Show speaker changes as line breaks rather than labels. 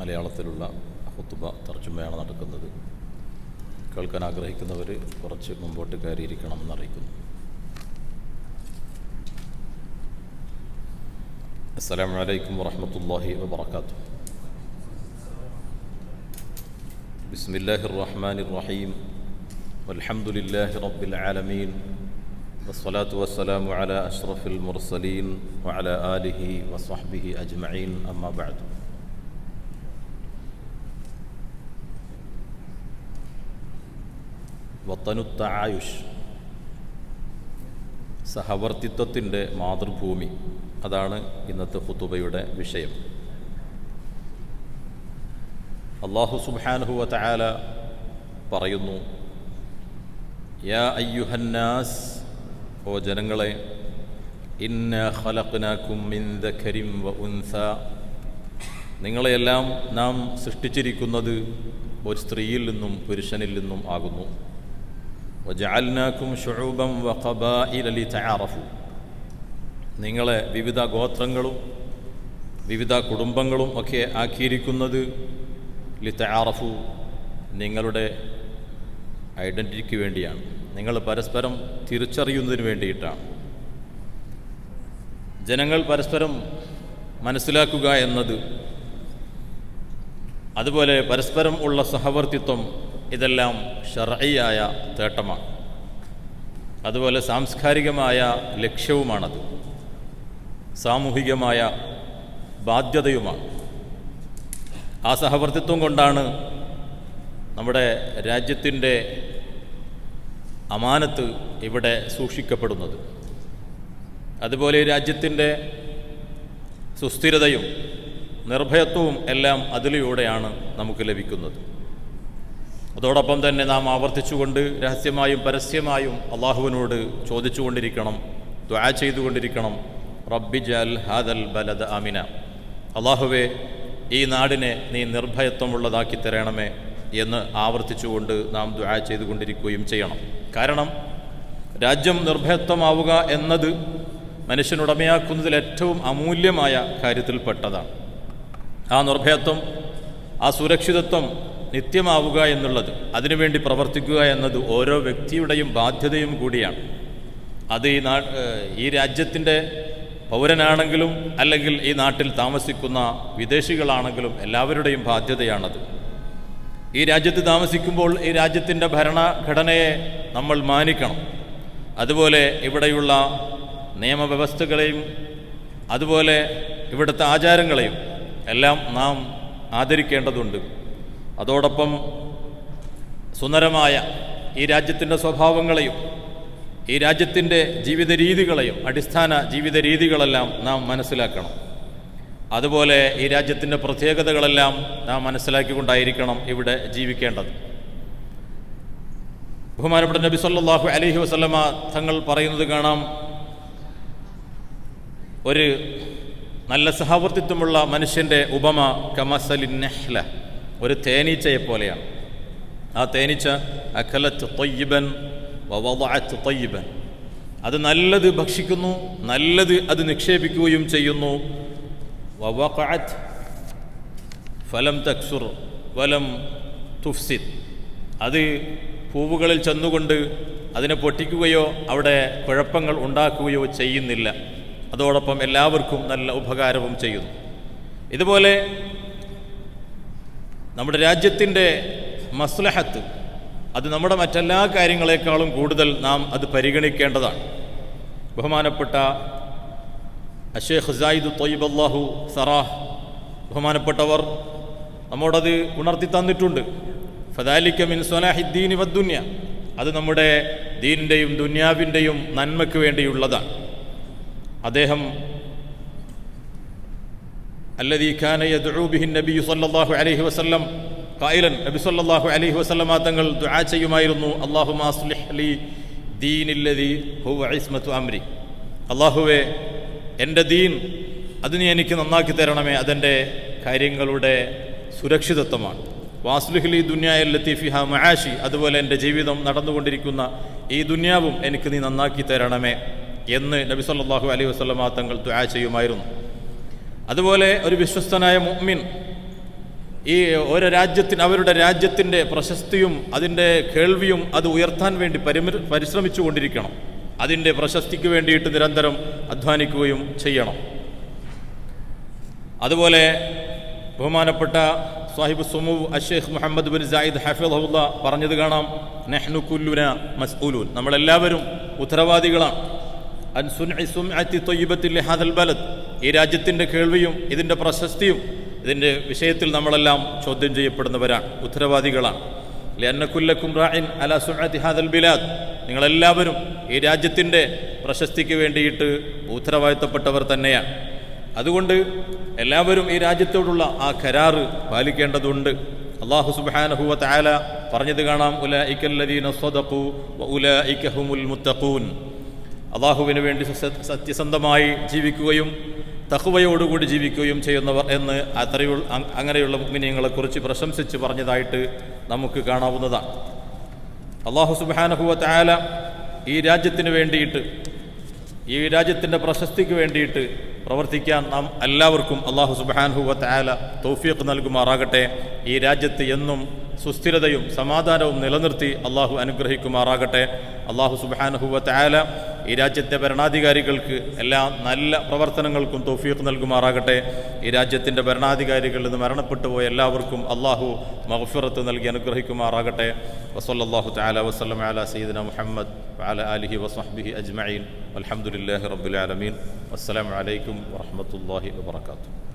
മലയാളത്തിലുള്ള ഖുതുബ തർജുമയാണ് നടക്കുന്നത്. കേൾക്കാൻ ആഗ്രഹിക്കുന്നവർ കുറച്ച് മുമ്പോട്ട് കയറിയിരിക്കണം എന്നറിയിക്കുന്നു. അസ്സലാമു അലൈക്കും വറഹ്മത്തുള്ളാഹി വബറകാതുഹു. ബിസ്മില്ലാഹിർ റഹ്മാനിർ റഹീം. വൽഹംദുലില്ലാഹി റബ്ബിൽ ആലമീൻ. വസ്സലാത്തു വസ്സലാമു അലാ അഷ്റഫിൽ മുർസലീൻ വഅലാ ആലിഹി വസ്വഹ്ബിഹി അജ്മഈൻ. അമ്മാ ബഅദ്. വതനുത്ത ആയുഷ്, സഹവർത്തിത്വത്തിൻ്റെ മാതൃഭൂമി, അതാണ് ഇന്നത്തെ ഖുതുബയുടെ വിഷയം. അല്ലാഹു സുബ്ഹാനഹു വ തആല പറയുന്നു, യാ അയ്യുഹന്നാസ്, ഓ ജനങ്ങളെ, ഇന്നാ ഖലഖ്നാകും മിൻ ദക്കരിൻ വ ഉൻസ, നിങ്ങളെയെല്ലാം നാം സൃഷ്ടിച്ചിരിക്കുന്നത് ഒരു സ്ത്രീയിൽ നിന്നും പുരുഷനിൽ നിന്നും ആകുന്നു. വജഅൽനാകും ശുഉബൻ വഖബാഇല ലിതഅറഫു, നിങ്ങളെ വിവിധ ഗോത്രങ്ങളും വിവിധ കുടുംബങ്ങളും ഒക്കെ ആക്കിയിരിക്കുന്നത് ലിതഅറഫു, നിങ്ങളുടെ ഐഡൻറ്റിറ്റിക്ക് വേണ്ടിയാണ്, നിങ്ങൾ പരസ്പരം തിരിച്ചറിയുന്നതിന് വേണ്ടിയിട്ടാണ്. ജനങ്ങൾ പരസ്പരം മനസ്സിലാക്കുക എന്നത്, അതുപോലെ പരസ്പരം ഉള്ള സഹവർത്തിത്വം, ഇതെല്ലാം ശർഈയായ തേട്ടമാണ്. അതുപോലെ സാംസ്കാരികമായ ലക്ഷ്യവുമാണത്, സാമൂഹികമായ ബാധ്യതയുമാണ്. ആ സഹവർത്തിത്വം കൊണ്ടാണ് നമ്മുടെ രാജ്യത്തിൻ്റെ അമാനത്ത് ഇവിടെ സൂക്ഷിക്കപ്പെടുന്നത്. അതുപോലെ രാജ്യത്തിൻ്റെ സുസ്ഥിരതയും നിർഭയത്വവും എല്ലാം അതിലൂടെയാണ് നമുക്ക് ലഭിക്കുന്നത്. അതോടൊപ്പം തന്നെ നാം ആവർത്തിച്ചുകൊണ്ട് രഹസ്യമായും പരസ്യമായും അള്ളാഹുവിനോട് ചോദിച്ചുകൊണ്ടിരിക്കണം, ദുആ ചെയ്തുകൊണ്ടിരിക്കണം, റബ്ബി ജഅൽ ഹാദൽ ബലദ ആമിന, അള്ളാഹുവേ, ഈ നാടിനെ നീ നിർഭയത്വമുള്ളതാക്കി തരണമേ എന്ന് ആവർത്തിച്ചുകൊണ്ട് നാം ദുആ ചെയ്തുകൊണ്ടിരിക്കുകയും ചെയ്യണം. കാരണം രാജ്യം നിർഭയത്വമാവുക എന്നത് മനുഷ്യനുടമയാക്കുന്നതിൽ ഏറ്റവും അമൂല്യമായ കാര്യത്തിൽപ്പെട്ടതാണ്. ആ നിർഭയത്വം, ആ സുരക്ഷിതത്വം നിത്യമാവുക എന്നുള്ളത്, അതിനുവേണ്ടി പ്രവർത്തിക്കുക എന്നത് ഓരോ വ്യക്തിയുടെയും ബാധ്യതയും കൂടിയാണ്. അത് ഈ രാജ്യത്തിൻ്റെ പൗരനാണെങ്കിലും അല്ലെങ്കിൽ ഈ നാട്ടിൽ താമസിക്കുന്ന വിദേശികളാണെങ്കിലും എല്ലാവരുടെയും ബാധ്യതയാണത്. ഈ രാജ്യത്ത് താമസിക്കുമ്പോൾ ഈ രാജ്യത്തിൻ്റെ ഭരണഘടനയെ നമ്മൾ മാനിക്കണം. അതുപോലെ ഇവിടെയുള്ള നിയമവ്യവസ്ഥകളെയും അതുപോലെ ഇവിടുത്തെ ആചാരങ്ങളെയും എല്ലാം നാം ആദരിക്കേണ്ടതുണ്ട്. അതോടൊപ്പം സുന്ദരമായ ഈ രാജ്യത്തിൻ്റെ സ്വഭാവങ്ങളെയും ഈ രാജ്യത്തിൻ്റെ ജീവിത രീതികളെയും, അടിസ്ഥാന ജീവിത രീതികളെല്ലാം നാം മനസ്സിലാക്കണം. അതുപോലെ ഈ രാജ്യത്തിൻ്റെ പ്രത്യേകതകളെല്ലാം നാം മനസ്സിലാക്കിക്കൊണ്ടായിരിക്കണം ഇവിടെ ജീവിക്കേണ്ടത്. ബഹുമാനപ്പെട്ട നബി സല്ലല്ലാഹു അലൈഹി വസല്ലമ തങ്ങൾ പറയുന്നത് കാണാം, ഒരു നല്ല സഹവർത്തിത്വമുള്ള മനുഷ്യൻ്റെ ഉപമ കമസലിൻ നഹ്ല, ഒരു തേനീച്ചയെപ്പോലെയാണ്. ആ തേനീച്ച അഖലത്ത് ത്വയ്യിബൻ വവദഅത്ത് ത്വയ്യിബൻ, അത് നല്ലത് ഭക്ഷിക്കുന്നു, നല്ലത് അത് നിക്ഷേപിക്കുകയും ചെയ്യുന്നു. വവഖഅത് ഫലം തക്സുർ വലം തുഫ്സിദ്, അത് പൂവുകളിൽ ചെന്നുകൊണ്ട് അതിനെ പൊട്ടിക്കുകയോ അവിടെ കുഴപ്പങ്ങൾ ഉണ്ടാക്കുകയോ ചെയ്യുന്നില്ല. അതോടൊപ്പം എല്ലാവർക്കും നല്ല ഉപകാരവും ചെയ്യുന്നു. ഇതുപോലെ നമ്മുടെ രാജ്യത്തിൻ്റെ മസ്ലഹത്ത്, അത് നമ്മുടെ മറ്റെല്ലാ കാര്യങ്ങളെക്കാളും കൂടുതൽ നാം അത് പരിഗണിക്കേണ്ടതാണ്. ബഹുമാനപ്പെട്ട അഷേഖ് സായിദ് ത്വയ്യിബ് അല്ലാഹു സറാഹ് ബഹുമാനപ്പെട്ടവർ നമ്മോടത് ഉണർത്തി തന്നിട്ടുണ്ട്. ഫദാലിക മിൻ സ്വലാഹിദ്ദീനി വദ്ദുന്യ, അത് നമ്മുടെ ദീനിൻ്റെയും ദുന്യാവിൻ്റെയും നന്മയ്ക്ക് വേണ്ടിയുള്ളതാണ്. അദ്ദേഹം അല്ലദീ കാന യദ്ഉ ബിഹി നബി സല്ലല്ലാഹു അലൈഹി വസല്ലം ഖായിലൻ, നബി സല്ലല്ലാഹു അലൈഹി വസല്ലമ തങ്ങൾ ദുആ ചെയ്യുമായിരുന്നു, അല്ലാഹുമ്മ അസ്ലിഹ് ലി ദീനില്ലദീ ഹുവ ഇസ്മത്തു അംരി, അല്ലാഹുവേ, എൻ്റെ ദീൻ അത് നീ എനിക്ക് നന്നാക്കി തരണമേ, അതെൻ്റെ കാര്യങ്ങളുടെ സുരക്ഷിതത്വമാണ്. വാസ്ലിഹ് ലി ദുനിയായല്ലത്തി ഫിഹാ മആശി, അതുപോലെ എൻ്റെ ജീവിതം നടന്നുകൊണ്ടിരിക്കുന്ന ഈ ദുനിയാവും എനിക്ക് നീ നന്നാക്കി തരണമേ എന്ന് നബി സല്ലല്ലാഹു അലൈഹി വസല്ലമ തങ്ങൾ ദുആ ചെയ്യുമായിരുന്നു. അതുപോലെ ഒരു വിശ്വസ്തനായ മുഅ്മിൻ ഈ ഓരോ രാജ്യത്തിന് അവരുടെ രാജ്യത്തിൻ്റെ പ്രശസ്തിയും അതിൻ്റെ കേൾവിയും അത് ഉയർത്താൻ വേണ്ടി പരിശ്രമിച്ചു കൊണ്ടിരിക്കണം. അതിൻ്റെ പ്രശസ്തിക്ക് വേണ്ടിയിട്ട് നിരന്തരം അധ്വാനിക്കുകയും ചെയ്യണം. അതുപോലെ ബഹുമാനപ്പെട്ട സാഹിബ് സുമു അഷേഖ് മുഹമ്മദ് ബിൻ സായിദ് ഹഫിളഹുല്ലാ പറഞ്ഞത് കാണാം, നഹ്നു കുല്ലുന മസ്ഊലൂൻ, നമ്മളെല്ലാവരും ഉത്തരവാദികളാണ്. അൻ സുൻഇ സുംഅത്തി ത്വയ്യിബത്തി ലിഹാദൽ ബലദ്, ഈ രാജ്യത്തിൻ്റെ കേൾവിയും ഇതിൻ്റെ പ്രശസ്തിയും ഇതിൻ്റെ വിഷയത്തിൽ നമ്മളെല്ലാം ചോദ്യം ചെയ്യപ്പെടുന്നവരാണ്, ഉത്തരവാദികളാണ്. ലിഅന്ന കുല്ലക്കും റാഇൻ അലാ സുൻഅത്തി ഹാദൽ ബിലാദ്, നിങ്ങളെല്ലാവരും ഈ രാജ്യത്തിൻ്റെ പ്രശസ്തിക്ക് വേണ്ടിയിട്ട് ഉത്തരവാദിത്തപ്പെട്ടവർ തന്നെയാണ്. അതുകൊണ്ട് എല്ലാവരും ഈ രാജ്യത്തോടുള്ള ആ കരാറ് പാലിക്കേണ്ടതുണ്ട്. അല്ലാഹു സുബ്ഹാനഹു വ തആല പറഞ്ഞത് കാണാം, ഉലൈകല്ലദീന സ്വദഖു വ ഉലൈക ഹുമുൽ മുത്തഖൂൻ, അല്ലാഹുവിന് വേണ്ടി സത്യസന്ധമായി ജീവിക്കുകയും തഖ്വയോടുകൂടി ജീവിക്കുകയും ചെയ്യുന്നവർ എന്ന് അങ്ങനെയുള്ള മുഅ്മിനീങ്ങളെക്കുറിച്ച് പ്രശംസിച്ച് പറഞ്ഞതായിട്ട് നമുക്ക് കാണാവുന്നതാണ്. അല്ലാഹു സുബ്ഹാനഹു വ തആല ഈ രാജ്യത്തിന് വേണ്ടിയിട്ട്, ഈ രാജ്യത്തിൻ്റെ പ്രശസ്തിക്ക് വേണ്ടിയിട്ട് പ്രവർത്തിക്കാൻ നാം എല്ലാവർക്കും അല്ലാഹു സുബ്ഹാനഹു വ തആല തൗഫീഖ് നൽകുമാറാകട്ടെ. ഈ രാജ്യത്ത് എന്നും സുസ്ഥിരതയും സമാധാനവും നിലനിർത്തി അല്ലാഹു അനുഗ്രഹിക്കുമാറാകട്ടെ. അല്ലാഹു സുബ്ഹാനഹു വ തആല ഈ രാജ്യത്തെ ഭരണാധികാരികൾക്ക് എല്ലാ നല്ല പ്രവർത്തനങ്ങൾക്കും തൗഫീഖ് നൽകുമാറാകട്ടെ. ഈ രാജ്യത്തിൻ്റെ ഭരണാധികാരികളിൽ നിന്ന് മരണപ്പെട്ടു പോയ എല്ലാവർക്കും അല്ലാഹു മഗ്ഫിറത്ത് നൽകി അനുഗ്രഹിക്കുമാറാകട്ടെ. വസല്ലല്ലാഹു തആല വസല്ലമ അലാ സയ്യിദിന മുഹമ്മദ് വഅലാ ആലിഹി വസഹ്ബിഹി അജ്മഈൻ. വൽഹംദുലില്ലാഹി റബ്ബിൽ ആലമീൻ. വസ്സലാമു അലൈക്കും വറഹ്മത്തുള്ളാഹി വബറകാതുഹു.